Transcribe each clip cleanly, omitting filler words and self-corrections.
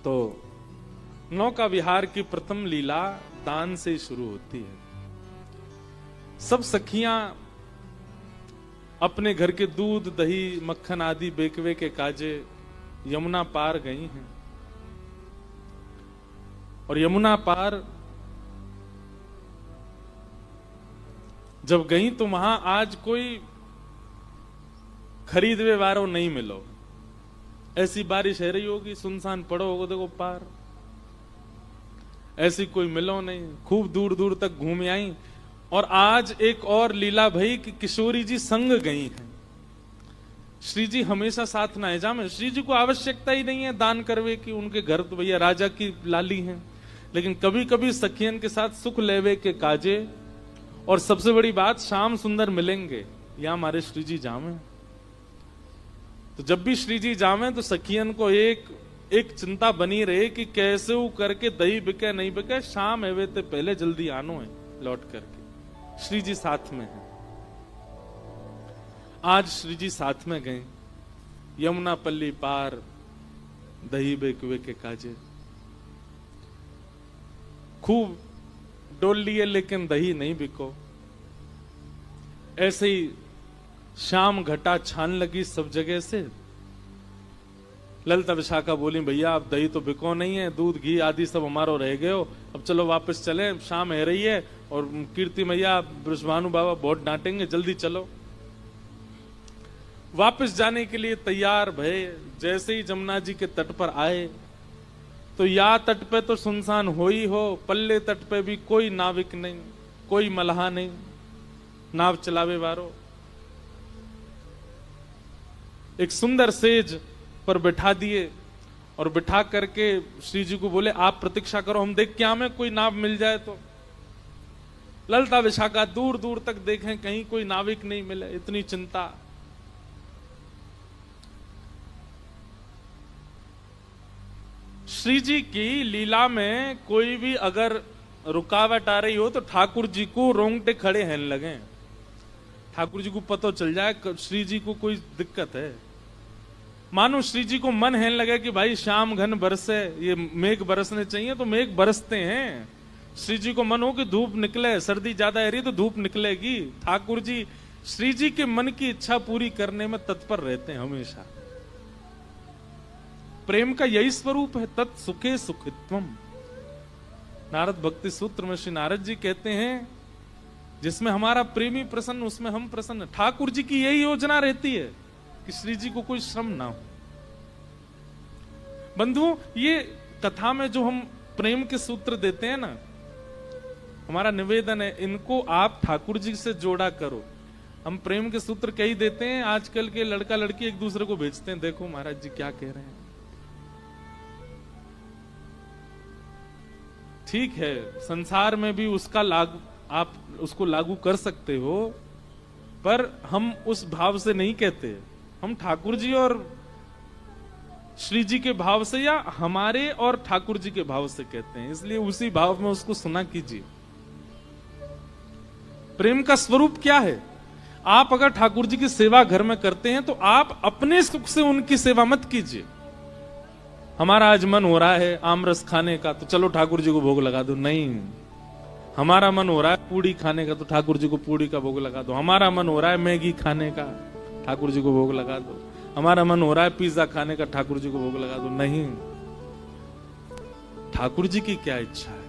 तो नौका विहार की प्रथम लीला दान से ही शुरू होती है। सब सखियां अपने घर के दूध दही मक्खन आदि बेकवे के काजे यमुना पार गई हैं और यमुना पार जब गई तो वहां आज कोई खरीदवे वारो नहीं मिलो। ऐसी बारिश है रही होगी, सुनसान पड़ो होगा, देखो पार ऐसी कोई मिलो नहीं। खूब दूर दूर तक घूम आई और आज एक और लीला भई कि किशोरी जी संग गई हैं। श्री जी हमेशा साथ ना है जामे, श्री जी को आवश्यकता ही नहीं है दान करवे की, उनके घर तो भैया राजा की लाली हैं, लेकिन कभी कभी सखियन के साथ सुख लेवे के काजे। और सबसे बड़ी बात, श्याम सुंदर मिलेंगे या हमारे श्री जी जामे। तो जब भी श्री जी जावे तो सखियन को एक चिंता बनी रहे कि कैसे वो करके दही बिके नहीं बिके, शाम एवे ते पहले जल्दी आनो है लौट करके। श्री जी साथ में है। आज श्री जी साथ में गए, यमुना पल्ली पार दही बेकवे के काजे। खूब डोल लिए लेकिन दही नहीं बिको। ऐसे ही शाम घटा छान लगी सब जगह से। ललिता विशाखा बोली भैया अब दही तो बिको नहीं है, दूध घी आदि सब हमारो रह गए हो, अब चलो वापस चले, शाम है रही है और कीर्ति मैया बृषभानु बाबा बहुत डांटेंगे, जल्दी चलो। वापस जाने के लिए तैयार भये। जैसे ही जमुना जी के तट पर आए तो या तट पे तो सुनसान हो ही हो, पल्ले तट पे भी कोई नाविक नहीं, कोई मल्हा नहीं, नाव चलावे वारो। एक सुंदर सेज पर बिठा दिए और बिठा करके श्री जी को बोले आप प्रतीक्षा करो, हम देख क्या हमें कोई नाव मिल जाए तो। ललिता विशाखा दूर दूर तक देखें कहीं कोई नाविक नहीं मिले, इतनी चिंता। श्री जी की लीला में कोई भी अगर रुकावट आ रही हो तो ठाकुर जी को रोंगटे खड़े हैं लगे। ठाकुर जी को पता चल जाए श्री जी को कोई दिक्कत है। मानो श्री जी को मन है लगे कि भाई शाम घन बरसे, ये मेघ बरसने चाहिए तो मेघ बरसते हैं। श्री जी को मन हो कि धूप निकले, सर्दी ज्यादा है रही तो धूप निकलेगी। ठाकुर जी श्री जी के मन की इच्छा पूरी करने में तत्पर रहते हैं हमेशा। प्रेम का यही स्वरूप है, तत् सुखे सुखित्वम। नारद भक्ति सूत्र में श्री नारद जी कहते हैं जिसमें हमारा प्रेमी प्रसन्न उसमें हम प्रसन्न। ठाकुर जी की यही योजना रहती है कि श्री जी को कोई श्रम ना हो। बंधुओं, ये कथा में जो हम प्रेम के सूत्र देते हैं ना, हमारा निवेदन है इनको आप ठाकुर जी से जोड़ा करो। हम प्रेम के सूत्र कई देते हैं, आजकल के लड़का लड़की एक दूसरे को भेजते हैं, देखो महाराज जी क्या कह रहे हैं। ठीक है, संसार में भी उसका लागू, आप उसको लागू कर सकते हो, पर हम उस भाव से नहीं कहते। हम ठाकुर जी और श्री जी के भाव से या हमारे और ठाकुर जी के भाव से कहते हैं, इसलिए उसी भाव में उसको सुना कीजिए। प्रेम का स्वरूप क्या है? आप अगर ठाकुर जी की सेवा घर में करते हैं तो आप अपने सुख से उनकी सेवा मत कीजिए। हमारा आज मन हो रहा है आमरस खाने का तो चलो ठाकुर जी को भोग लगा दो, नहीं। हमारा मन हो रहा है पूड़ी खाने का तो ठाकुर जी को पूड़ी का भोग लगा दो। हमारा मन हो रहा है मैगी खाने का, ठाकुर जी को भोग लगा दो। हमारा मन हो रहा है पिज्जा खाने का, ठाकुर जी को भोग लगा दो, नहीं। ठाकुर जी की क्या इच्छा है?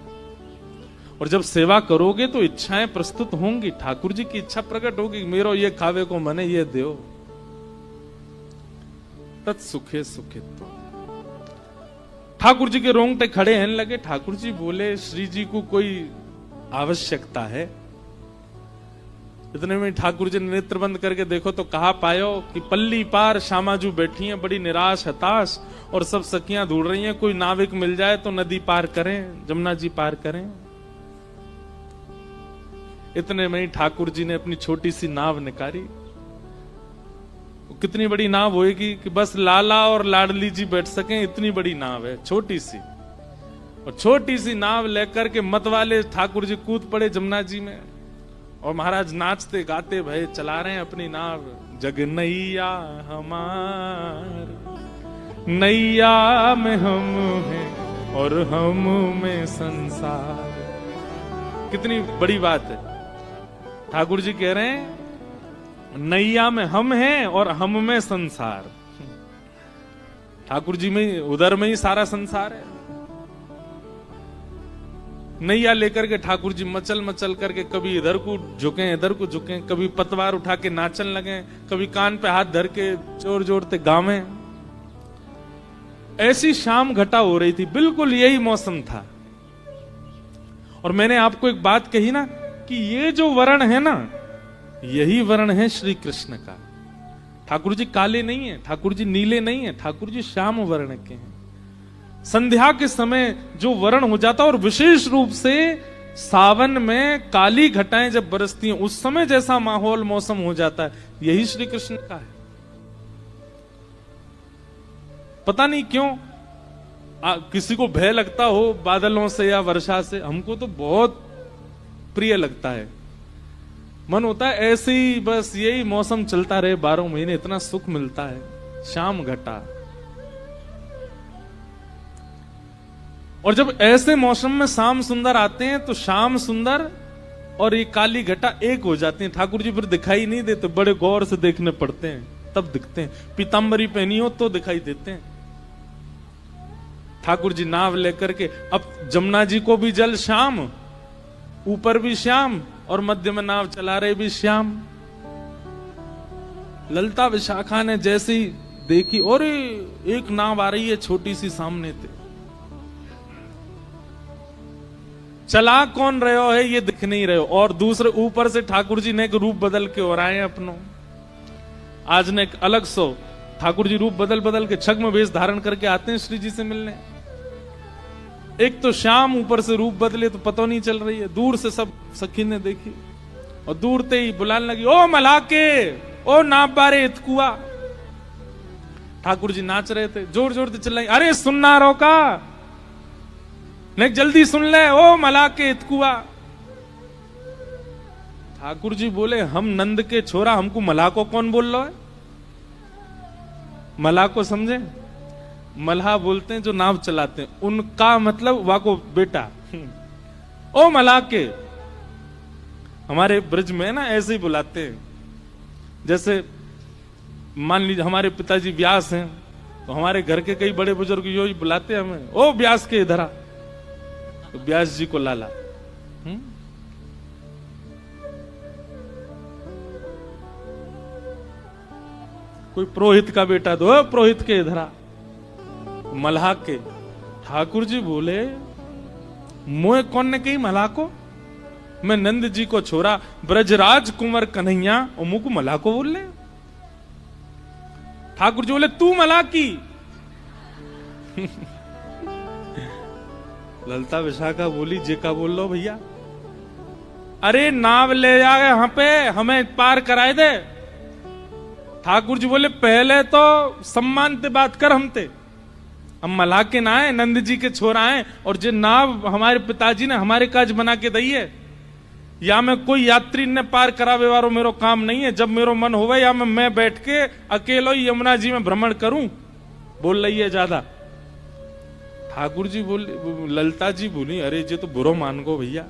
और जब सेवा करोगे तो इच्छाएं प्रस्तुत होंगी, ठाकुर जी की इच्छा प्रकट होगी, मेरो ये खावे को मने ये दो। तत्सुखे सुखित्व। ठाकुर जी के रोंगटे खड़े हैं लगे। ठाकुर जी बोले श्री जी को कोई आवश्यकता है? इतने में ठाकुर जी ने नेत्र बंद करके देखो तो कहा पायो कि पल्ली पार श्यामाजू बैठी हैं बड़ी निराश हताश, और सब सखियां ढूंढ रही हैं कोई नाविक मिल जाए तो नदी पार करें, जमुना जी पार करें। इतने में ही ठाकुर जी ने अपनी छोटी सी नाव निकाली। कितनी बड़ी नाव होएगी कि बस लाला और लाडली जी बैठ सकें, इतनी बड़ी नाव है, छोटी सी। और छोटी सी नाव लेकर के मत वाले ठाकुर जी कूद पड़े जमुना जी में, और महाराज नाचते गाते भय चला रहे हैं अपनी नाव। जग नैया हमार नैया में हम हैं और हम में संसार। कितनी बड़ी बात है। ठाकुर जी कह रहे हैं नैया में हम हैं और हम में संसार। ठाकुर जी में उधर में ही सारा संसार है। नैया लेकर के ठाकुर जी मचल मचल करके कभी इधर को झुके इधर को झुके, कभी पतवार उठा के नाचन लगे, कभी कान पे हाथ धर के जोर जोरते गावे। ऐसी शाम घटा हो रही थी, बिल्कुल यही मौसम था। और मैंने आपको एक बात कही ना कि ये जो वर्ण है ना, यही वर्ण है श्री कृष्ण का। ठाकुर जी काले नहीं है, ठाकुर जी नीले नहीं है, ठाकुर जी श्याम वर्ण के हैं। संध्या के समय जो वर्ण हो जाता है, और विशेष रूप से सावन में काली घटाएं जब बरसती हैं, उस समय जैसा माहौल मौसम हो जाता है, यही श्री कृष्ण का है। पता नहीं क्यों किसी को भय लगता हो बादलों से या वर्षा से, हमको तो बहुत प्रिय लगता है। मन होता है ऐसे ही बस यही मौसम चलता रहे 12 महीने, इतना सुख मिलता है। शाम घटा, और जब ऐसे मौसम में शाम सुंदर आते हैं तो शाम सुंदर और ये काली घटा एक हो जाती हैं। ठाकुर जी फिर दिखाई नहीं देते, बड़े गौर से देखने पड़ते हैं, तब दिखते हैं। पीतांबरी पहनी हो तो दिखाई देते हैं। ठाकुर जी नाव लेकर के, अब जमुना जी को भी जल श्याम, ऊपर भी श्याम, और मध्य में नाव चला रहे भी श्याम। ललिता विशाखा ने जैसे ही देखी, और एक नाव आ रही है छोटी सी सामने से, चला कौन रहे हो है ये दिख नहीं रहे हो, और दूसरे ऊपर से ठाकुर जी ने एक रूप बदल के और आए अपनों। आज ने एक अलग सो ठाकुर जी रूप बदल बदल के छद्म वेश धारण करके आते हैं श्री जी से मिलने। एक तो शाम ऊपर से रूप बदले तो पता नहीं चल रही है। दूर से सब सखी ने देखी और दूर ते ही बुलाने लगी, ओ मलाके, ओ नाप बारे इतकुआ। ठाकुर जी नाच रहे थे, जोर जोर से चिल्लाई, अरे सुनना रोका, नहीं जल्दी सुन ले, ओ मलाके इतकुआ। ठाकुर जी बोले, हम नंद के छोरा, हमको मलाको कौन बोल रहा है? मलाको समझे? मल्हा बोलते हैं जो नाव चलाते हैं, उनका मतलब वाको बेटा। ओ मलाके, हमारे ब्रज में ना ऐसे ही बुलाते हैं। जैसे मान लीजिए हमारे पिताजी व्यास हैं, तो हमारे घर के कई बड़े बुजुर्ग यो ही बुलाते हैं हमें, ओ व्यास के इधर आ, तो व्यास जी को लाला। कोई पुरोहित का बेटा दो, पुरोहित के इधर आ, मल्हा के। ठाकुर जी बोले, मोए कौन ने कही मल्हा को? मैं नंद जी को छोरा ब्रजराज कुंवर कन्हैया, और मुंह को मल्हा को बोल ले। ठाकुर जी बोले, तू मल्हा की। ललिता विशाखा बोली, जे का बोल लो भैया? अरे नाव ले जा यहां पे, हमें पार कराए दे। ठाकुर जी बोले, पहले तो सम्मान से बात कर हमते, हम मल्हा के ना आए, नंद जी के छोरा आए, और जो नाव हमारे पिताजी ने हमारे काज बना के दी है, या मैं कोई यात्री ने पार करावे वारो मेरो काम नहीं है। जब मेरो मन होवे या मैं बैठ के अकेलो यमुना जी में भ्रमण करूं। बोल रही है ज्यादा। ठाकुर जी बोली, ललिता जी बोली, अरे जे तो बुरो मान गो भैया।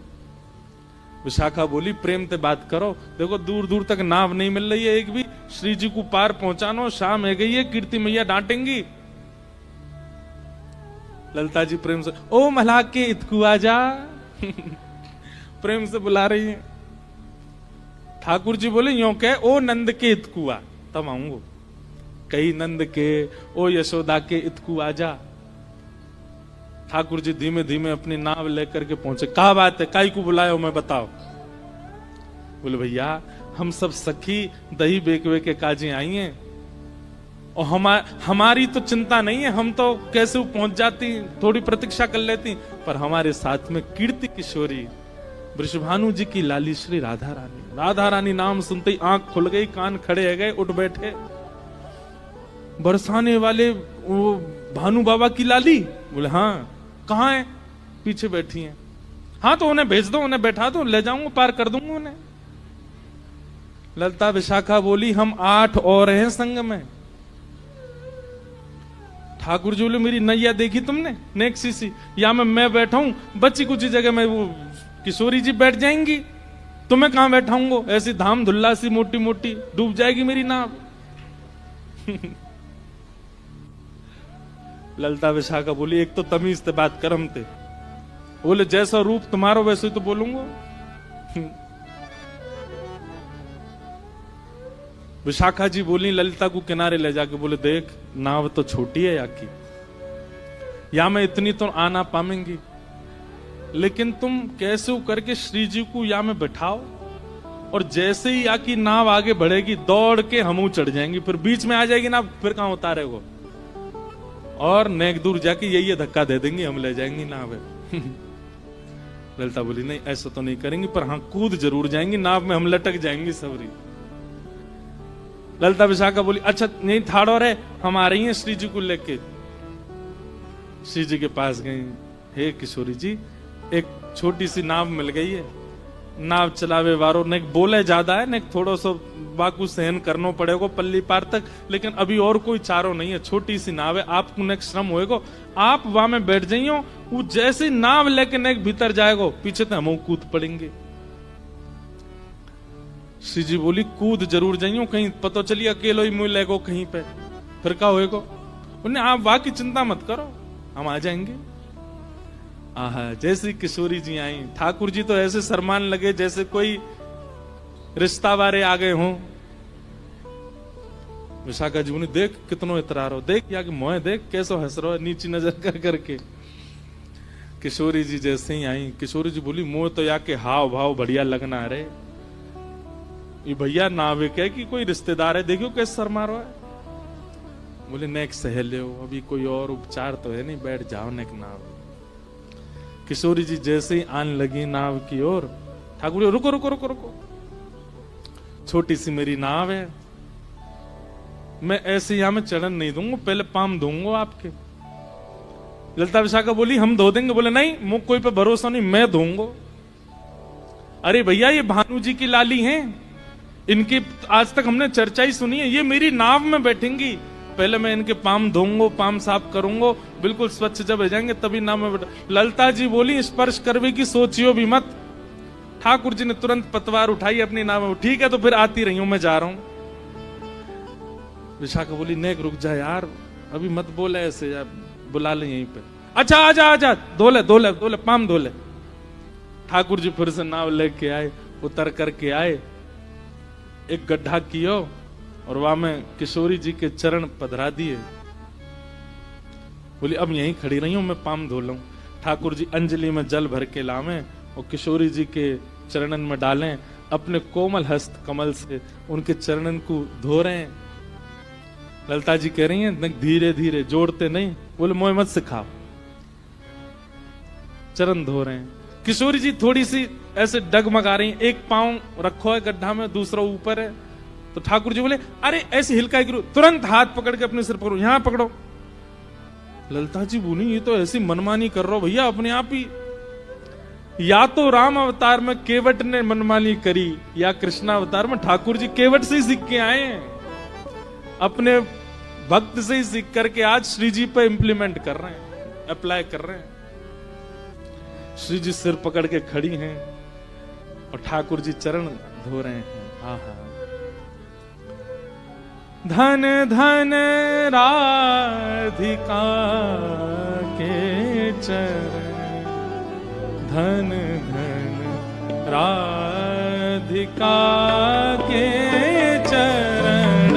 विशाखा बोली, प्रेम से बात करो, देखो दूर दूर तक नाव नहीं मिल रही है एक भी, श्री जी को पार पहुंचानो, शाम है गई है, कीर्ति मैया डांटेंगी। ललिता जी प्रेम से, ओ मल्हा के इतकू आजा। प्रेम से बुला रही है। ठाकुर जी बोले, यो कह, ओ नंद के इतकू आ, तब आऊंगो। कही नंद के, ओ यशोदा के इतकू आजा। ठाकुर जी धीमे धीमे अपनी नाव लेकर के पहुंचे। कहा बात है, काई को बुलाया मैं बताओ? बोले, भैया हम सब सखी दही बेकवे के काजी आई हैं, और हमारी तो चिंता नहीं है, हम तो कैसे पहुंच जाती, थोड़ी प्रतीक्षा कर लेती, पर हमारे साथ में कीर्ति किशोरी वृषभानु जी की लाली श्री राधा रानी। राधा रानी नाम सुनते ही आंख खुल गई, कान खड़े हो गए, उठ बैठे। बरसाने वाले वो भानु बाबा की लाली? बोले हाँ। कहाँ है? पीछे बैठी हैं। हाँ तो उन्हें भेज दो, उन्हें बैठा दो, ले जाऊंगा, पार कर दूंगा उन्हें। ललिता विशाखा बोली, हम 8 और हैं संग में। ठाकुर जी बोले मेरी नैया देखी तुमने, नेक्सी सी, या मैं बैठा हूं बच्ची कुछ जगह में, वो किशोरी जी बैठ जाएंगी तो मैं कहां बैठाऊंगा, ऐसी धाम धुल्ला सी मोटी मोटी, डूब जाएगी मेरी नाव। ललता विशाखा बोली एक तो तमीज से बात करम थे, बोले जैसा रूप तुम्हारा वैसे ही तो बोलूंगा। विशाखा जी बोली ललिता को किनारे ले जाके, बोले देख नाव तो छोटी है याकी, या मैं इतनी तो आ ना पाएंगी, लेकिन तुम कैसे करके श्री जी को या में बैठाओ, और जैसे ही आकी नाव आगे बढ़ेगी दौड़ के हम चढ़ जाएंगी, फिर बीच में आ जाएगी ना, फिर कहां उतारे वो, और नेक दूर जाके यही धक्का दे देंगे, हम ले जाएंगी नाव। ललिता बोली नहीं ऐसा तो नहीं करेंगे, पर हाँ कूद जरूर जाएंगी नाव में, हम लटक जाएंगी सबरी। ललिता विशाखा बोली अच्छा नहीं थाड़ और है, हम आ रही हैं श्री जी को लेके। श्री जी के पास गई, हे किशोरी जी एक छोटी सी नाव मिल गई है, नाव चलावे वारो ने बोले ज्यादा है ने थोड़ा सा बाकू सहन करना पड़ेगा पल्ली पार तक, लेकिन अभी और कोई चारो नहीं है, छोटी सी नाव है, आपको नेक श्रम होएगा, आप वहां में बैठ जाइयो, वो जैसे नाव लेके नेक भीतर जाएगा पीछे तो हम कूद पड़ेंगे। श्री जी बोली कूद जरूर जाइयो, कहीं पता चली अकेलो ही मुंह लेगो कहीं पे, फिर क्या होएगा, उन्हें आप वहां की चिंता मत करो हम आ जाएंगे। आहा जैसी किशोरी जी आई, ठाकुर जी तो ऐसे शर्मान लगे जैसे कोई रिश्ता वारे आ गए हों। विशाखा जी बोली देख कितनो इतरार हो, देख या कि मोह देख कैसो हंस रहा है नीची नजर कर करके। किशोरी जी जैसे ही आई, किशोरी जी बोली मोह तो या के हाव भाव बढ़िया लगना रे, ये भैया नाविक है कि कोई रिश्तेदार है, देखियो कैसे शर्मा रहा है। बोले नेक सहेले हो, अभी कोई और उपचार तो है नहीं, बैठ जाओ नेक नाव। किशोरी जी जैसे ही आने लगी नाव की ओर, ठाकुर जी रुको रुको रुको रुको, छोटी सी मेरी नाव है, मैं ऐसे यहां में चढ़न नहीं दूंगा, पहले पाम दूंगा आपके। ललिता विशाखा बोली हम धो देंगे, बोले नहीं मुझ कोई पे भरोसा नहीं, मैं धोऊंगा। अरे भैया ये भानु जी की लाली हैं, इनकी आज तक हमने चर्चा ही सुनी है, ये मेरी नाव में बैठेंगी, पहले मैं इनके पाम धोऊंगा, पाम साफ करूंगा, बिल्कुल स्वच्छ जब हो जाएंगे तभी नाव में बैठा। ललिता जी बोली स्पर्श करवे की सोचियो भी मत। ठाकुर जी ने तुरंत पतवार उठाई अपनी नाव में, ठीक है तो फिर आती रही हूं, मैं जा रहा हूं। विशाखा बोली नेक रुक जा यार, अभी मत बोले ऐसे यार, बुला ले यहीं पे। अच्छा आजा आजा, धोले धोले धोले पाम धोले। ठाकुर जी फिर से नाव लेके आए, उतर करके आए, एक गड्ढा कियो और वहां में किशोरी जी के चरण पधरा दिए। बोली अब यहीं खड़ी रही हूं, मैं पाम धो लूं। ठाकुर जी अंजलि में जल भर के लावे और किशोरी जी के चरणन में डालें, अपने कोमल हस्त कमल से उनके चरणन को धो रहे हैं। ललिता जी कह रही हैं धीरे धीरे, जोड़ते नहीं, बोले मोह मत सिखाओ, चरण धो रहे हैं। किशोरी जी थोड़ी सी ऐसे डगमगा रही हैं, एक पांव रखो है गड्ढा में, दूसरा ऊपर है, तो ठाकुर जी बोले अरे ऐसे हिलका गिरो, तुरंत हाथ पकड़ के अपने सिर पकड़ो, यहां पकड़ो। ललिता जी बोली ये तो ऐसी मनमानी कर रहा हो भैया अपने आप ही, या तो राम अवतार में केवट ने मनमानी करी, या कृष्णा अवतार में ठाकुर जी केवट से ही सीख के आए हैं, अपने भक्त से ही सीख करके आज श्री जी पे इंप्लीमेंट कर रहे हैं, अप्लाई कर रहे हैं। श्री जी सिर पकड़ के खड़ी हैं और ठाकुर जी चरण धो रहे हैं। आहा धन धन राधिका के चरण, धन धन राधिका के चरण,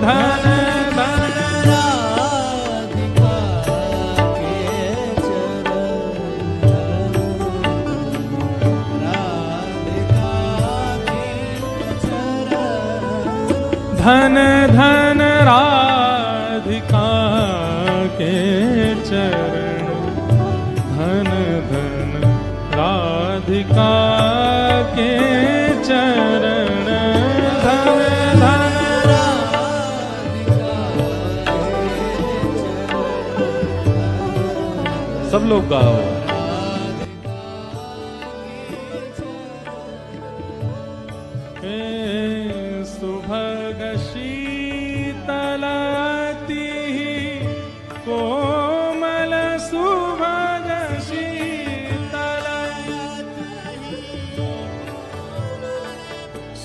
धन धन राधिका के चरण, राधिका के चरण, धन धन राधिका के चरण, धन धन राधिका के चरण, धन धन राधिका के। सब लोग गाओ। सुभग शीतलती को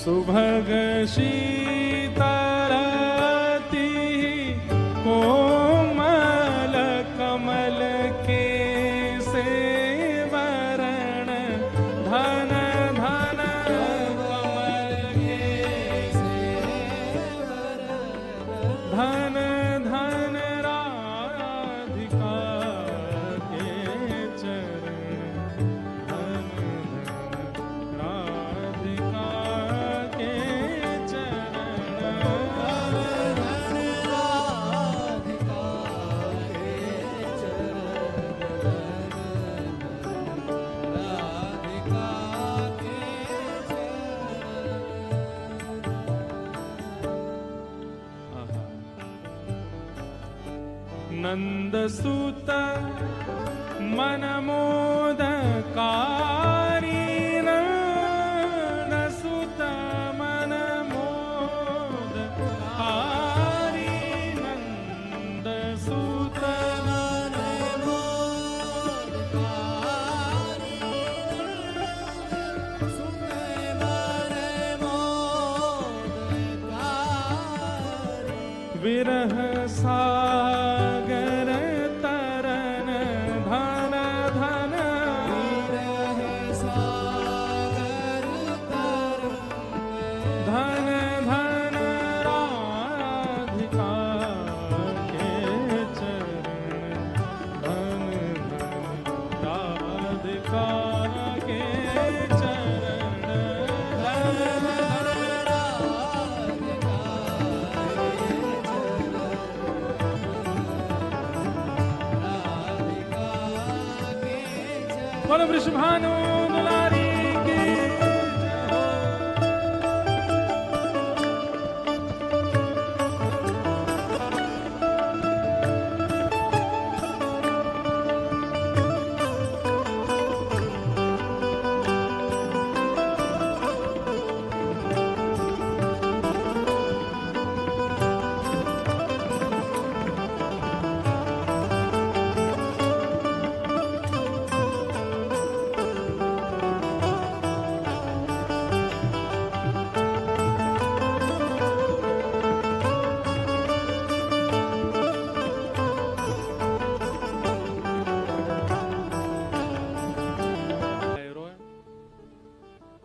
सुभग शीतलती कोमल कमल के सेवरण धन धन कमल के धन धन राधिका के चरण धन धन राधिका के चरण नंद सुत मन मोदकारी नंद सुत मन मोदकारी नंद सुत मन विरह सागर तरन धन धन विरह सागर तरन धन धन राधिका के चरण धन धन राधिका के चरण धन बोलो वृषभानु दुलारी की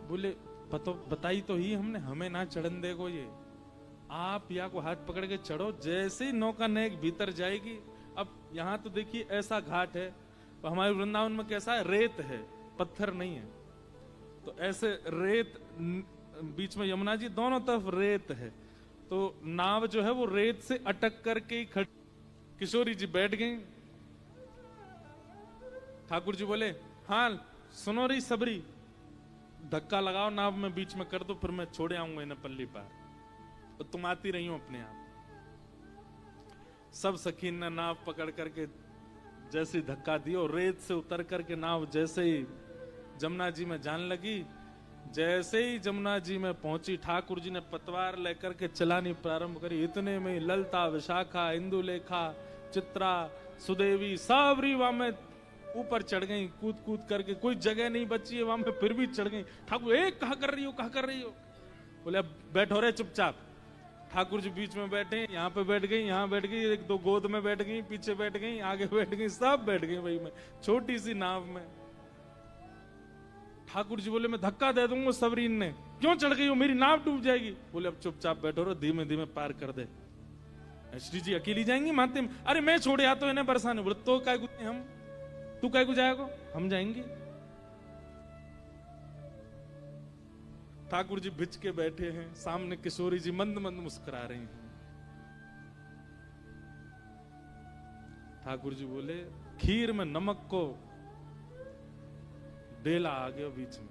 बोले बताई तो ही हमने, हमें ना चढ़न देगो ये, आप या को हाथ पकड़ के चढ़ो। जैसे ही नौका नेक भीतर जाएगी, अब यहाँ तो देखिए ऐसा घाट है, तो हमारे वृंदावन में कैसा है, रेत है, पत्थर नहीं है। तो ऐसे रेत, बीच में यमुना जी, दोनों तरफ रेत है, तो नाव जो है वो रेत से अटक करके ही खड़ी। किशोरी जी बैठ गई, ठाकुर जी बोले हाँ सुनो रही सबरी, धक्का लगाओ नाव में बीच में कर दो, फिर मैं छोड़े आऊंगा इन्हें पल्ली पार, तो तुम आती रही हो अपने आप। सब सखीन ने नाव पकड़ करके जैसे धक्का दिया, और रेत से उतर करके नाव जैसे ही जमुना जी में जान लगी, जैसे ही जमुना जी में पहुंची, ठाकुर जी ने पतवार लेकर के चलानी प्रारंभ करी। इतने में ललता, विशाखा, इंदुलेखा, चित्रा, सुदेवी, सावरी वहां में ऊपर चढ़ गई, कूद कूद करके, कोई जगह नहीं बची है वहां पे, फिर भी चढ़ गई। ठाकुर कहा कर रही हो, कहा कर रही हो? बोले अब बैठो रे चुपचाप। ठाकुर जी बीच में बैठे, यहाँ पे बैठ गई, यहाँ बैठ गई, एक दो गोद में बैठ गई, पीछे बैठ गई, आगे बैठ गई, सब बैठ गई वही में, छोटी सी नाव में। ठाकुर जी बोले मैं धक्का दे दूंगा सबरीन ने, क्यों चढ़ गई हो, मेरी नाव डूब जाएगी। बोले अब चुपचाप बैठो रो, धीमे धीमे पार कर दे। श्री जी अकेली जाएंगी मानते, अरे मैं छोड़े आ तो इन्हें बरसाने। बोले तो काय गुस्से हम, तू काय को जाएगा, हम जाएंगे। ठाकुर जी भिज के बैठे हैं, सामने किशोरी जी मंद मंद मुस्कुरा रही हैं। ठाकुर जी बोले खीर में नमक को डेला आ गया बीच में,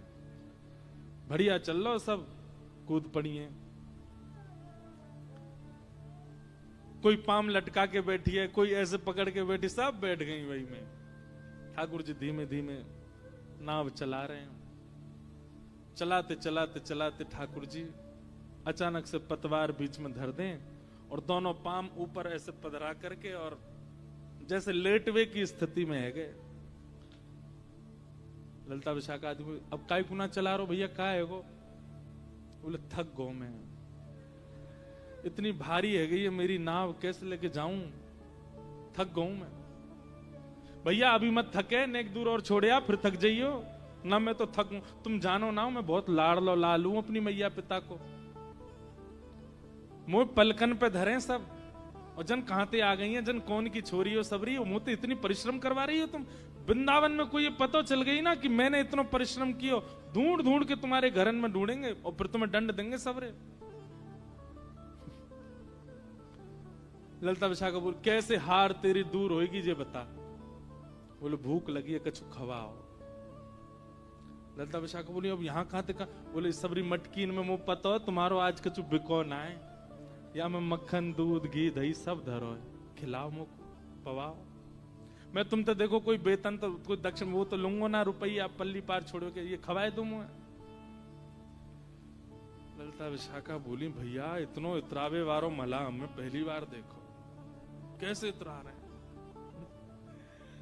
बढ़िया चल लो, सब कूद पड़ी हैं। कोई पाम लटका के बैठी है, कोई ऐसे पकड़ के बैठी, सब बैठ गई वही में। ठाकुर जी धीमे धीमे नाव चला रहे हैं। चलाते चलाते चलाते ठाकुर जी अचानक से पतवार बीच में धर दें और दोनों पाम ऊपर ऐसे पधरा करके और जैसे लेटवे की स्थिति में है गए। ललता विशाखा आदमी अब काय कुना चला रहो भैया, का है वो? बोले थक गो मैं, इतनी भारी है गई है मेरी नाव, कैसे लेके जाऊं, थक गऊ मैं। भैया अभी मत थके, नेक दूर और छोड़िया फिर थक जाइयो ना, मैं तो थक, तुम जानो ना मैं बहुत लाड़लो लालू अपनी मैया पिता को, मोह पलकन पे धरे सब, और जन कहां ते आ गई है, जन कौन की छोरी हो सबरी हो, मुझे इतनी परिश्रम करवा रही हो तुम। वृंदावन में कोई ये पता चल गई ना कि मैंने इतना परिश्रम किया, ढूंढ ढूंढ के तुम्हारे घरन में ढूंढेंगे और फिर तुम्हें दंड देंगे सबरे। ललता विशाखा बोल कैसे हार तेरी दूर होगी ये बता। बोले भूख लगी है कछु खवाओ। ललता विशाखा बोली अब यहाँ कहां तक, बोले सबरी मटकीन में मुंह पता हो तुम्हारो आज कछु बिको ना है, या मैं मक्खन दूध घी दही सब धरो है, खिलाओ मुख पवाओ। मैं तुम तो देखो कोई वेतन तो कोई दक्षिण वो तो लूंगो ना रुपया, पल्ली पार छोड़ो के ये खवाए दूं मैं। ललता विशाखा बोली भैया इतनो इतरावे वारो मला हमें पहली बार देखो, कैसे इतरा रहे हैं।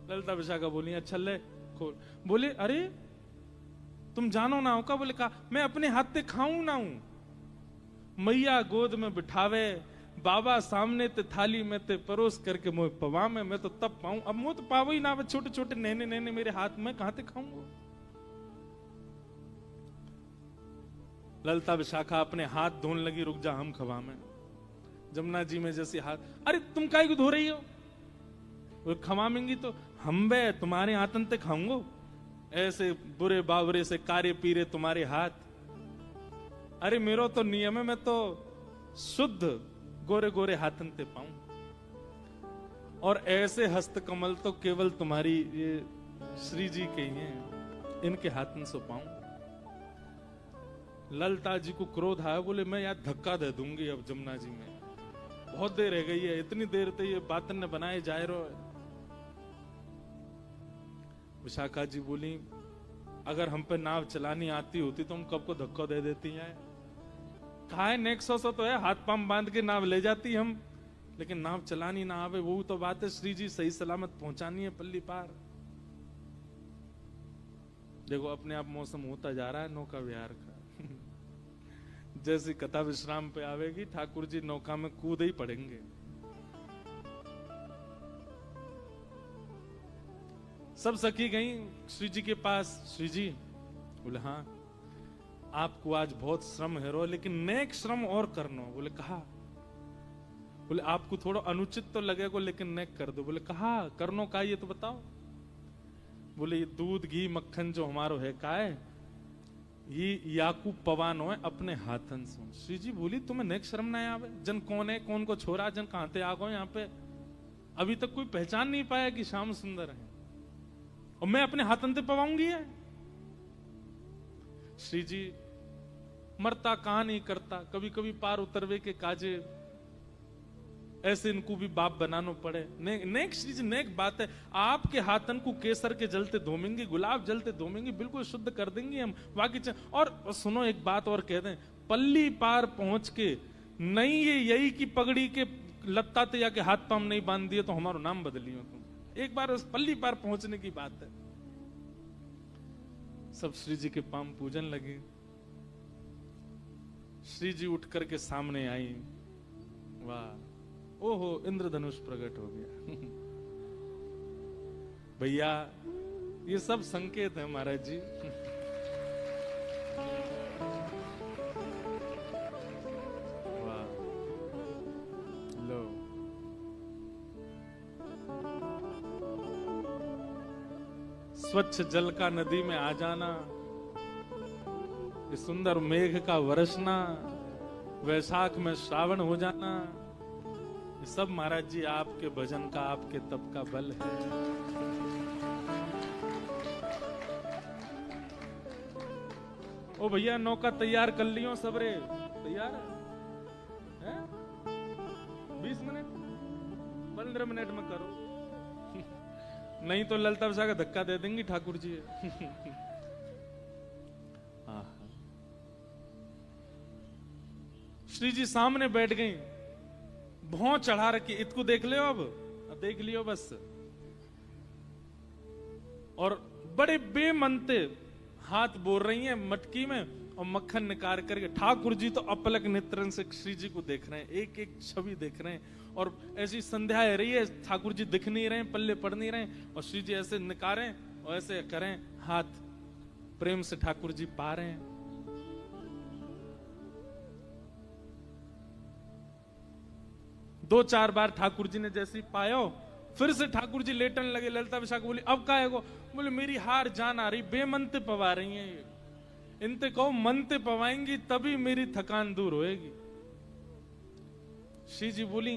ललता विशाखा बोली अच्छा ले खोल। बोले अरे तुम जानो ना हो का। बोले कहा मैं अपने हाथ से खाऊं ना हूं, मैया गोद में बिठावे, बाबा सामने ते थाली में ते परोस करके मोह पवा में, मैं तो तब पाऊं, अब मुंह तो पावो ही ना, छोटे छोटे नैने नैने मेरे हाथ में कहां ते खाऊंगा। ललता विशाखा अपने हाथ धोने लगी, रुक जा हम खवा में। जमुना जी में जैसे हाथ, अरे तुम काहे को धो रही हो, वो खवामेंगी तो हम बे तुम्हारे हाथन ते खाऊंगो, ऐसे बुरे बावरे से कारे पीरे तुम्हारे हाथ। अरे मेरो तो नियम है, मैं तो शुद्ध गोरे गोरे हाथन ते पाऊं, और ऐसे हस्त कमल तो केवल तुम्हारी ये श्री जी के ही हैं, इनके हाथन से पाऊं। ललता जी को क्रोध आया, बोले मैं यार धक्का दे दूंगी अब जमुना जी में, बहुत देर रह गई है, इतनी देर तक ये बातन ने बनाए जाए रो। विशाखा जी बोली अगर हम पे नाव चलानी आती होती तो हम कब को धक्का दे देती हैं, खाए नेक सौ तो है, हाथ पांव बांध के नाव ले जाती हम, लेकिन नाव चलानी ना आवे वो तो बात है, श्री जी सही सलामत पहुंचानी है पल्ली पार। देखो अपने आप मौसम होता जा रहा है नौका विहार का। जैसी कथा विश्राम पे आवेगी ठाकुर जी नौका में कूद ही पड़ेंगे। सब सखी गई श्री जी के पास। श्री जी बोले हाँ आपको आज बहुत श्रम है रो, लेकिन नेक श्रम और करनो। बोले कहा। बोले आपको थोड़ा अनुचित तो लगेगा लेकिन नेक कर दो। बोले कहा करनो का ये तो बताओ। बोले ये दूध घी मक्खन जो हमारो है का है, ये याकू पवानो है अपने हाथन से। श्री जी बोली तुम्हें नेक शर्म ना आवे, जन कौन है कौन को छोरा, जन कहां ते आ गए यहाँ पे, अभी तक कोई पहचान नहीं पाया कि श्याम सुंदर है, और मैं अपने हाथन से पवाऊंगी है। श्री जी मरता कहां नहीं करता, कभी कभी पार उतरवे के काजे ऐसे इनको भी बाप बनानो पड़े। नेक श्री जी नेक बात है, आपके हाथन को केसर के जलते धोमेंगे, गुलाब जलते धोमेंगे, बिल्कुल शुद्ध कर देंगे हम बाकी। और सुनो एक बात और कह दें, पल्ली पार पहुंच के नहीं ये यही की पगड़ी के लत्ता ते जाके हाथ पाम नहीं बांध दिए तो हमारा नाम बदलियो तुम। एक बार उस पल्ली पार पहुंचने की बात है। सब श्री जी के पाम पूजन लगे। श्री जी उठ करके सामने आई। वाह ओहो इंद्रधनुष प्रकट हो गया। भैया ये सब संकेत है महाराज जी। वाह लो स्वच्छ जल का नदी में आ जाना, ये सुंदर मेघ का वर्षना, वैशाख में श्रावण हो जाना, ये सब महाराज जी आपके भजन का आपके तप का बल है। ओ भैया नौका तैयार कर लियो सबरे, तैयार है 20 मिनट 15 मिनट में करो। नहीं तो ललता विशाखा धक्का दे देंगी ठाकुर जी। श्री जी सामने बैठ गई, भौं चढ़ा रखी, इसको देख लियो अब देख लियो बस। और बड़े बेमनते हाथ बोल रही हैं मटकी में, और मक्खन निकाल करके ठाकुर जी तो अपलक नेत्रन से श्री जी को देख रहे हैं, एक एक छवि देख रहे हैं। और ऐसी संध्या है रही है, ठाकुर जी दिख नहीं रहे, पल्ले पड़ नहीं रहे, और श्री जी ऐसे निकारें और ऐसे करें, हाथ प्रेम से ठाकुर जी पा रहे हैं। दो चार बार ठाकुर जी ने जैसे पायो, फिर से ठाकुर जी लेटन लगे। ललिता विशाखा बोली अब का है गो? बोले मेरी हार जान आ रही, बेमनते पवा रही हैं, इनते कहो मनते पवाएंगी तभी मेरी थकान दूर होएगी। श्री जी बोली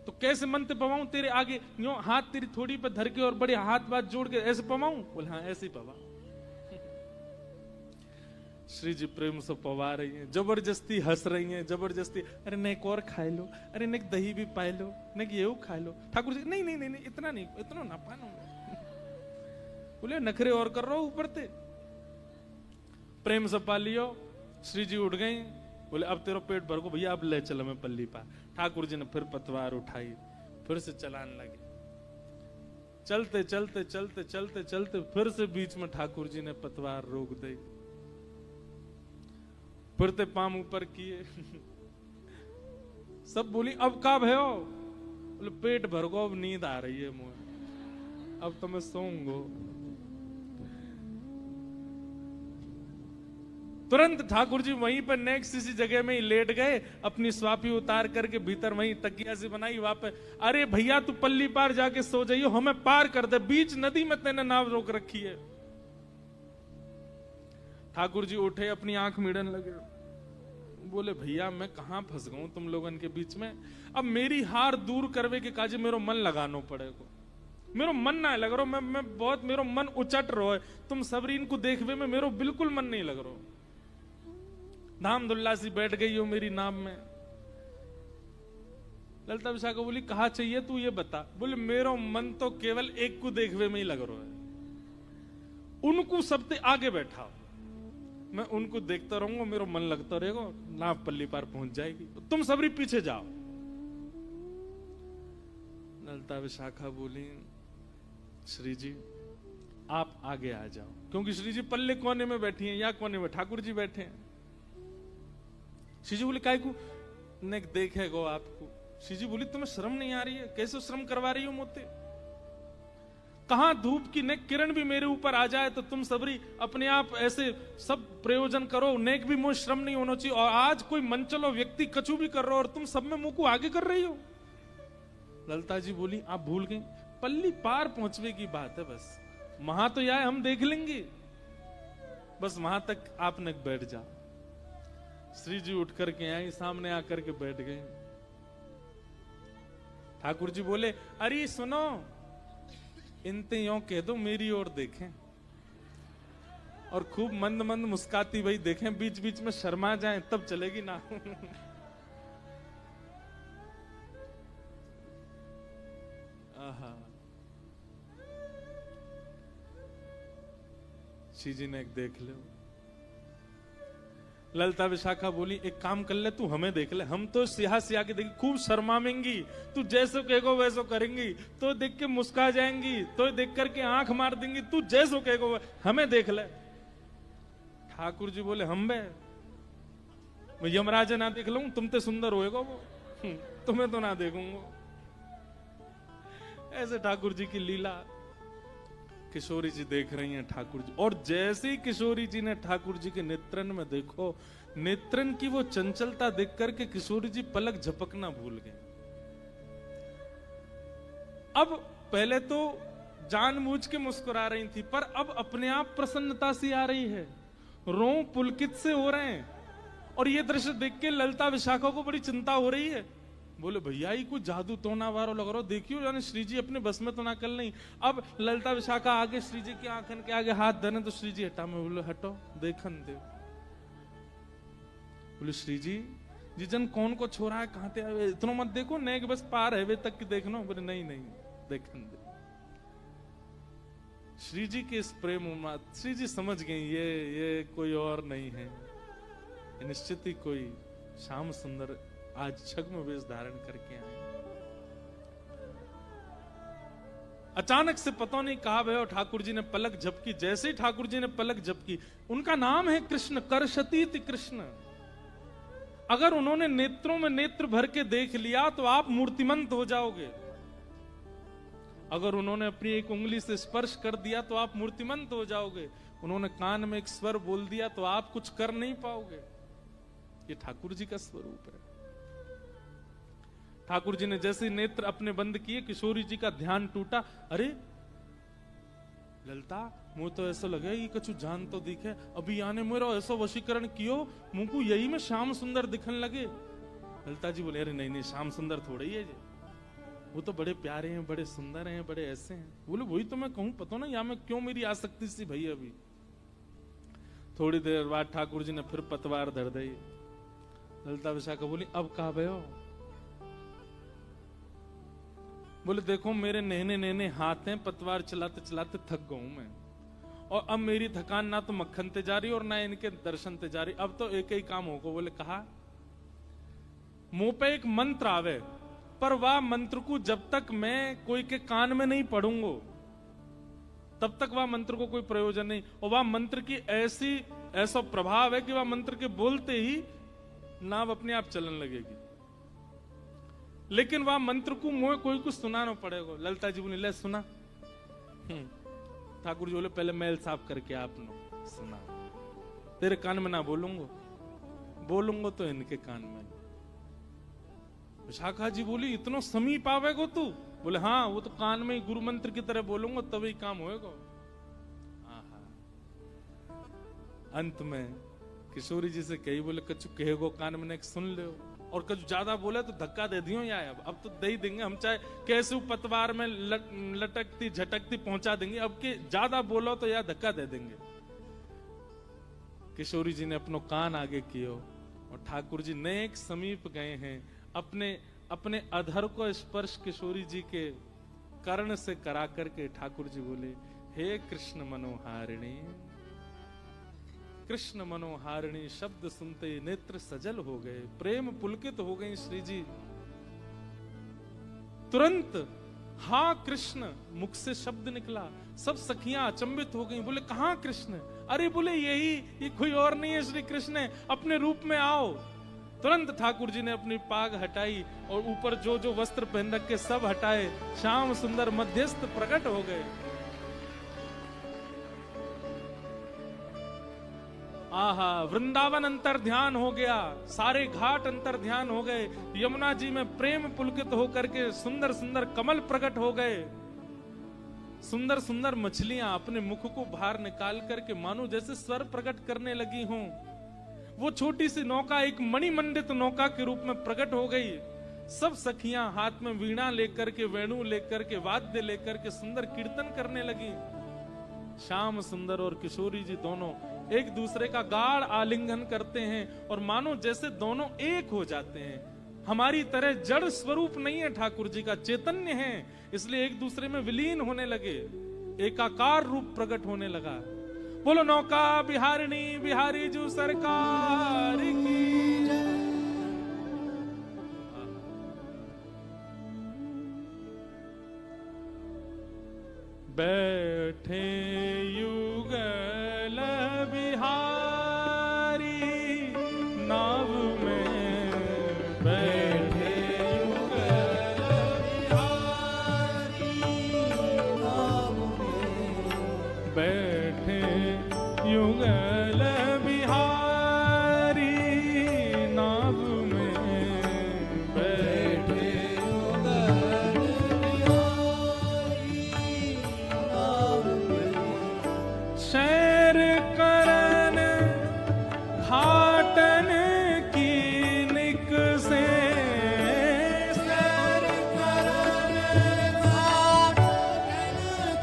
तो कैसे मनते पवाऊं? तेरे आगे यूं हाथ तेरी थोड़ी पे धर के और बड़े हाथ बात जोड़ के ऐसे पवाऊं? बोले हाँ ऐसे ही पवा। श्री जी प्रेम से पवा रही हैं, जबरदस्ती हंस रही हैं, जबरदस्ती, अरे नहीं एक और खाए लो, अरे नहीं दही भी पाए लो, नहीं ये खा लो। ठाकुर जी नहीं नहीं नहीं, नहीं इतना नहीं, इतना ना पानो। बोले नखरे और कर रहा हूं ऊपर ते। प्रेम से पा लियो। श्री जी उठ गई, बोले अब तेरा पेट भर को भैया, अब ले चलो मैं पल्ली पा। ठाकुर जी ने फिर पतवार उठाई, फिर से चलान लगे। चलते चलते चलते चलते चलते फिर से बीच में ठाकुर जी ने पतवार रोक दी, फिर ते पाम ऊपर किए। सब बोली अब का भयो? बोले पेट भर को, अब नींद आ रही है मुझे, अब तो मैं सोऊंगो। तुरंत ठाकुर जी वहीं पर नेक्स्ट इसी जगह में ही लेट गए, अपनी स्वापी उतार करके भीतर वहीं तकिया से बनाई वापस। अरे भैया तू पल्ली पार जाके सो जाइयो, हमें पार कर दे, बीच नदी में तेने नाव रोक रखी है। ठाकुर जी उठे, अपनी आंख मीड़न लगे, बोले भैया मैं कहां फंस गऊं तुम लोगन के बीच में। अब मेरी हार दूर करवे के काजे मेरो मन लगानो पड़ेगा, मेरो मन ना लग रहा, मैं बहुत मेरो मन उचट रहा है, तुम सबरीन को देखवे में मेरो बिल्कुल मन नहीं लग रहा। धाम दुल्ला सी बैठ गई हो मेरी नाम में। ललिता विशाखा बोली कहा चाहिए तू ये बता। बोले मेरो मन तो केवल एक को देखवे में ही लग रहा है, उनको सबसे आगे बैठा, मैं उनको देखता रहूंगा, मेरा मन लगता रहेगा, नाव पल्ली पार पहुंच जाएगी, तुम सबरी पीछे जाओ। ललिता विशाखा बोली श्री जी आप आगे आ जाओ, क्योंकि श्री जी पल्ले कोने में बैठी हैं, या कोने में ठाकुर जी बैठे हैं। श्री जी बोले काय को ने देखेगो आपको। श्री जी बोली तुम्हें शर्म नहीं आ रही है? कैसे श्रम करवा रही हो मोते? कहां धूप की नेक किरण भी मेरे ऊपर आ जाए तो तुम सबरी अपने आप ऐसे सब प्रयोजन करो, नेक भी मुझे श्रम नहीं होना चाहिए, और आज कोई मनचलो व्यक्ति कछु भी कर रहा हो और तुम सब में मुंह को आगे कर रही हो। ललिता जी बोली आप भूल गई, पल्ली पार पहुंचने की बात है, बस वहां तो यार हम देख लेंगे, बस वहां तक आपने बैठ जा। श्री जी उठ करके आई, सामने आकर के बैठ गए। ठाकुर जी बोले अरे सुनो, इनते यों कह दो मेरी ओर देखें, और खूब मंद मंद मुस्काती भाई देखें, बीच बीच में शर्मा जाएं तब चलेगी ना। आहा, श्री जी ने एक देख लो। ललिता विशाखा बोली एक काम कर ले, तू हमें देख ले, हम तो सिया सिया के देखी खूब शर्माएंगी, तू जैसो कहेगो वैसो करेंगी, तो देख के मुस्का जाएंगी, तो देख करके आंख मार देंगी, तू जैसो कहेगो हमें देख ले। ठाकुर जी बोले हम बे मैं यमराज ना देख लूं, तुम ते सुंदर होएगा वो, तुम्हें तो ना देखूंगा। ऐसे ठाकुर जी की लीला किशोरी जी देख रही हैं ठाकुर जी, और जैसे ही किशोरी जी ने ठाकुर जी के नेत्रन में देखो, नेत्रन की वो चंचलता देख करके किशोरी जी पलक झपकना भूल गए। अब पहले तो जानबूझ के मुस्कुरा रही थी, पर अब अपने आप प्रसन्नता सी आ रही है, रों पुलकित से हो रहे हैं, और ये दृश्य देख के ललिता विशाखा को बड़ी चिंता हो रही है। बोले भैया ही कुछ जादू टोना वारो लग रहा, देखियो यानी श्री जी अपने बस में तो ना कर नहीं। अब ललिता विशाखा आगे श्री जी की आंखन के आगे हाथ धरे तो श्री जी हटा, में बोले हटो देखन दे। बोले श्री जी जन कौन को छोरा है, कहां ते आवे, इतना मत देखो, नेक बस पार है वे तक की देखना। बोले नहीं नहीं देखन दे। श्री जी के इस प्रेम उन्माद, श्री जी समझ गई ये कोई और नहीं है, निश्चित ही कोई श्याम सुंदर आज छद्म वेश धारण करके आए। अचानक से पता नहीं कहा भयो ठाकुर जी ने पलक झपकी। जैसे ही ठाकुर जी ने पलक झपकी, उनका नाम है कृष्ण, करशतीति कृष्ण। अगर उन्होंने नेत्रों में नेत्र भर के देख लिया तो आप मूर्तिमंत हो जाओगे। अगर उन्होंने अपनी एक उंगली से स्पर्श कर दिया तो आप मूर्तिमंत हो जाओगे। उन्होंने कान में एक स्वर बोल दिया तो आप कुछ कर नहीं पाओगे। ये ठाकुर जी का स्वरूप है। ठाकुर जी ने जैसे नेत्र अपने बंद किए, किशोरी जी का ध्यान टूटा। अरे ललता, मुझे तो ऐसा लगे ये कछु जान तो दिखे, अभी आने मेरा ऐसा वशीकरण कियो मुंह को यही में श्याम सुंदर दिखने लगे। ललता जी बोले, अरे नहीं नहीं, श्याम सुंदर थोड़े ही है जी, वो तो बड़े प्यारे हैं, बड़े सुंदर हैं, बड़े ऐसे हैं। बोले वही तो मैं कहूं, पता ना या मैं क्यों मेरी आसक्ति सी भई। अभी थोड़ी देर बाद ठाकुर जी ने फिर पतवार धर दी। ललिता विशाखा बोली, अब कहा भयो? बोले देखो मेरे नहने नहने हाथ हैं, पतवार चलाते चलाते थक गया हूं मैं, और अब मेरी थकान ना तो मक्खन ते जा रही और ना इनके दर्शन ते जा रही। अब तो एक ही काम होगा। बोले कहा, मुंह पे एक मंत्र आवे, पर वह मंत्र को जब तक मैं कोई के कान में नहीं पढ़ूंगा तब तक वह मंत्र को कोई प्रयोजन नहीं। और वह मंत्र की ऐसा प्रभाव है कि वह मंत्र के बोलते ही नाव अपने आप चलन लगेगी। लेकिन वह मंत्र को मुझे कोई कुछ सुनाना पड़ेगा। ललिता जी बोली, ले सुना। ठाकुर जी बोले, पहले मैल साफ करके आप नो सुना। तेरे कान में ना बोलूंगा तो इनके कान में। विशाखा जी बोली, इतना समीप आवेगो तू? बोले हाँ, वो तो कान में ही गुरु मंत्र की तरह बोलूंगा तभी काम होएगा। अंत में किशोरी जी से कही, बोले कछु कहेगो कान में एक सुन ले, और कछु ज्यादा बोले तो धक्का दे दियो। या अब तो दे ही देंगे हम, चाहे कैसे पतवार में लटकती झटकती पहुंचा देंगे। अब के ज्यादा बोलो तो या धक्का दे देंगे। किशोरी जी ने अपनो कान आगे कियो और ठाकुर जी नेक समीप गए हैं। अपने अधर को स्पर्श किशोरी जी के कर्ण से करा करके ठाकुर जी बोले, हे कृष्ण मनोहारिणी। कृष्ण मनोहारिणी शब्द सुनते नेत्र सजल हो गए, प्रेम पुलकित हो गई श्री जी। तुरंत हाँ कृष्ण मुख से शब्द निकला। सब सखियां अचंभित हो गई। बोले कहां कृष्ण? अरे बोले यही, ये कोई और नहीं है, श्री कृष्ण है, अपने रूप में आओ। तुरंत ठाकुर जी ने अपनी पाग हटाई और ऊपर जो जो वस्त्र पहन रखे सब हटाए। श्याम सुंदर मध्यस्थ प्रकट हो गए। आहा, वृंदावन अंतर ध्यान हो गया, सारे घाट अंतर ध्यान हो गए। यमुना जी में प्रेम पुलकित होकर के सुंदर सुंदर कमल प्रकट हो गए। सुंदर सुंदर मछलियां अपने मुख को बाहर निकाल करके मानो जैसे स्वर प्रकट करने लगी हों। वो छोटी सी नौका एक मणिमंडित नौका के रूप में प्रकट हो गई। सब सखियां हाथ में वीणा लेकर के, वेणु लेकर के, वाद्य लेकर के सुंदर कीर्तन करने लगी। श्याम सुंदर और किशोरी जी दोनों एक दूसरे का गाढ़ आलिंगन करते हैं और मानो जैसे दोनों एक हो जाते हैं। हमारी तरह जड़ स्वरूप नहीं है ठाकुर जी का, चैतन्य है, इसलिए एक दूसरे में विलीन होने लगे, एकाकार रूप प्रकट होने लगा। बोलो नौका बिहारिणी बिहारी जू सरकार की। बैठे युगल बिहारी नाव में, बैठे युगल बिहारी नाव में, बैठे युगल बिहारी नाव में, बैठे युगल बिहारी नाव में। शैर करन घाटन की निक से, शैर करन घाटन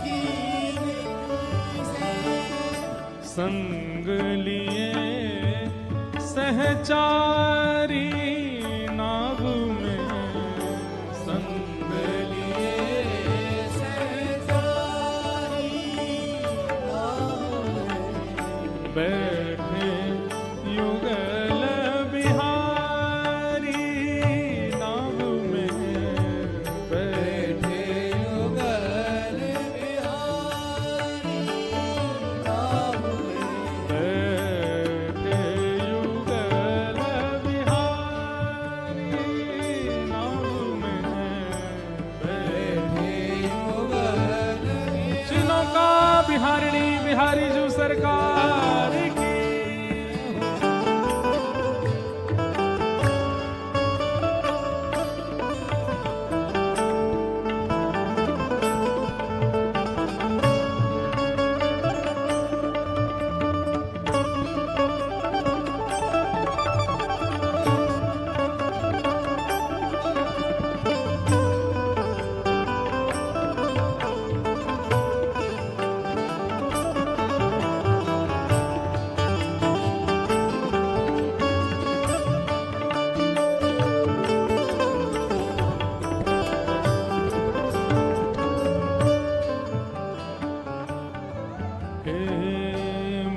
की निक से, संग लिए सहचारी नाव में, संग लिए सहचारी नाव में, बैठे युगल बिहारी नाव में, बैठे युगल बिहारिणी बिहारी जू सरकार की।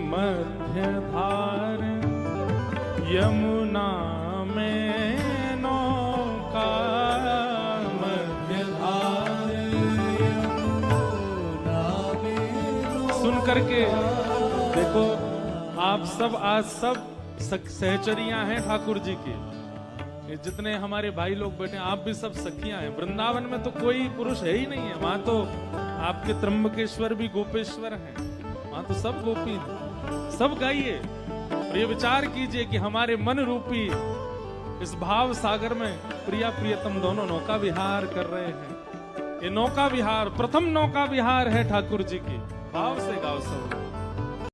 मध्यधार यमुना में नौका, मध्यधार यमुना में। सुन करके देखो, आप सब आज सब सहचरियां हैं ठाकुर जी की। ये जितने हमारे भाई लोग बैठे हैं, आप भी सब सखियां हैं। वृंदावन में तो कोई पुरुष है ही नहीं है, वहां तो आपके त्र्यंबकेश्वर भी गोपेश्वर हैं, वहां तो सब गोपी हैं। सब गाइए और ये विचार कीजिए कि हमारे मन रूपी इस भाव सागर में प्रिया प्रियतम दोनों नौका विहार कर रहे हैं। ये नौका विहार प्रथम नौका विहार है ठाकुर जी की। भाव से गाओ सब।